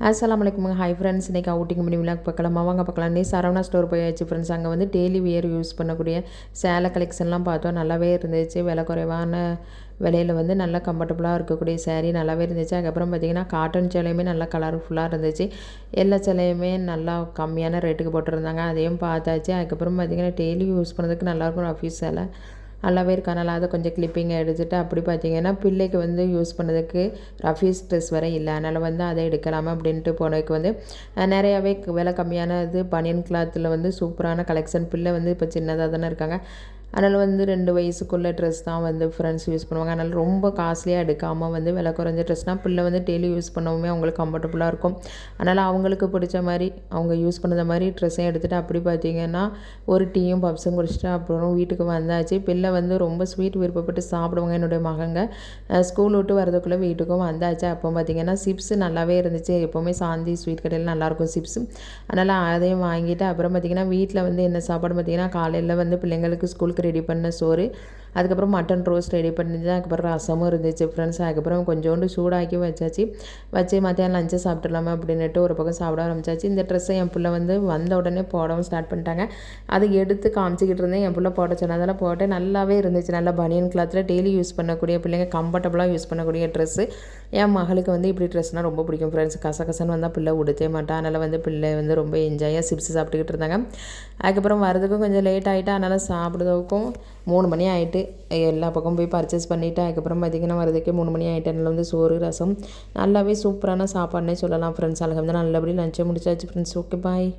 அஸ்ஸலாமு அலைக்கும். Hi friends, இன்றைக்கி அவுட்டிங் பண்ணி விளாக் பார்க்கலாமா? வாங்க பார்க்கலாம். நீ சரவணா ஸ்டோர் போயாச்சு ஃப்ரெண்ட்ஸ். அங்கே வந்து டெய்லி வியர் யூஸ் பண்ணக்கூடிய சேலை கலெக்ஷன்லாம் பார்த்தோம். நல்லாவே இருந்துச்சு. விலை குறைவான விலையில் வந்து நல்லா கம்ஃபர்டபுளாக இருக்கக்கூடிய சேரீ நல்லாவே இருந்துச்சு. அதுக்கப்புறம் பார்த்திங்கன்னா காட்டன் சேலையுமே நல்லா கலர்ஃபுல்லாக இருந்துச்சு. எல்லா சேலையுமே நல்லா கம்மியான ரேட்டுக்கு போட்டிருந்தாங்க. அதையும் பார்த்தாச்சு. அதுக்கப்புறம் பார்த்திங்கன்னா டெய்லி யூஸ் பண்ணுறதுக்கு நல்லாயிருக்கும் ஆஃபீஸ் சேலை நல்லாவே இருக்கா. நல்லா அதை கொஞ்சம் கிளிப்பிங்கை எடுத்துகிட்டு அப்படி பார்த்திங்கன்னா பிள்ளைக்கு வந்து யூஸ் பண்ணதுக்கு ரஃபீஸ் ட்ரெஸ் வரை இல்லை, அதனால் வந்து அதை எடுக்கலாமா அப்படின்ட்டு போனதுக்கு வந்து நிறையாவே விலை கம்மியான இது பனியன் கிளாத்தில் வந்து சூப்பரான கலெக்ஷன். பிள்ளை வந்து இப்போ சின்னதாக தானே இருக்காங்க, அதனால் வந்து 2 வயசுக்குள்ள ட்ரெஸ் தான் வந்து ஃப்ரெண்ட்ஸ் யூஸ் பண்ணுவாங்க. அதனால் ரொம்ப காஸ்ட்லியாக எடுக்காமல் வந்து விலை குறைஞ்ச ட்ரெஸ்னால் பிள்ளை வந்து டெய்லி யூஸ் பண்ணவுமே அவங்களுக்கு கம்ஃபர்டபுளாக இருக்கும். அதனால் அவங்களுக்கு பிடிச்ச மாதிரி அவங்க யூஸ் பண்ணுற மாதிரி ட்ரெஸ்ஸையும் எடுத்துகிட்டு அப்படி பார்த்திங்கன்னா ஒரு டீயும் பப்ஸும் குடிச்சிட்டு அப்புறம் வீட்டுக்கு வந்தாச்சு. பிள்ளை வந்து ரொம்ப ஸ்வீட் விருப்பப்பட்டு சாப்பிடுவாங்க. என்னுடைய மகங்க ஸ்கூல் விட்டு வரதுக்குள்ளே வீட்டுக்கும் வந்தாச்சு. அப்போ பார்த்திங்கன்னா சிப்ஸ் நல்லாவே இருந்துச்சு. எப்போவுமே சாந்தி ஸ்வீட் கடையில் நல்லாயிருக்கும் சிப்ஸ். அதனால் அதையும் வாங்கிட்டு அப்புறம் பார்த்திங்கன்னா வீட்டில் வந்து என்ன சாப்பாடு பார்த்திங்கன்னா காலையில் வந்து பிள்ளைங்களுக்கு ஸ்கூலுக்கு ரெடி பண்ண சோறு, அதுக்கப்புறம் மட்டன் ரோஸ்ட் ரெடி பண்ணிட்டு அதுக்கப்புறம் ரசமும் இருந்துச்சு ஃப்ரெண்ட்ஸ். அதுக்கப்புறம் கொஞ்சோண்டு சூடாக்கி வச்சு மத்தியானம் லஞ்சை சாப்பிட்றலாமா அப்படின்னுட்டு ஒரு பக்கம் சாப்பிட ஆரம்பிச்சாச்சு. இந்த ட்ரெஸ்ஸை என் பிள்ளை வந்து வந்த உடனே போடவும் ஸ்டார்ட் பண்ணிட்டாங்க. அதை எடுத்து காமிச்சிக்கிட்டு இருந்தேன். என் பிள்ளை போட சொன்னதால் போட்டேன். நல்லாவே இருந்துச்சு. நல்லா பனியன் கிளாத்தில் டெய்லி யூஸ் பண்ணக்கூடிய பிள்ளைங்க கம்ஃபர்டபுளாக யூஸ் பண்ணக்கூடிய ட்ரெஸ்ஸு. என் மகளுக்கு வந்து இப்படி ட்ரெஸ்னால் ரொம்ப பிடிக்கும் ஃப்ரெண்ட்ஸ். கசகசன்னு வந்தால் பிள்ளை உடுத்தே மாட்டான். அதனால் வந்து பிள்ளை வந்து ரொம்ப என்ஜாயாக சிப்ஸ் சாப்பிட்டுக்கிட்டு இருந்தாங்க. அதுக்கப்புறம் வரதுக்கும் கொஞ்சம் லேட் ஆகிட்டு, அதனால் சாப்பிடுறதுக்கும் 3 மணி ஆகிட்டு. எல்லா பக்கம் போய் பர்ச்சேஸ் பண்ணிவிட்டு அதுக்கப்புறம் பார்த்திங்கன்னா வரதுக்கே 3 மணி ஆகிட்டு. அதில் வந்து சோறு ரசம் நல்லாவே சூப்பரான சாப்பாடுனே சொல்லலாம் ஃப்ரெண்ட்ஸ். அல்ஹம்துலில்லாஹ் நல்லபடியாக லஞ்சை முடிச்சாச்சு ஃப்ரெண்ட்ஸ். ஓகே, பாய்.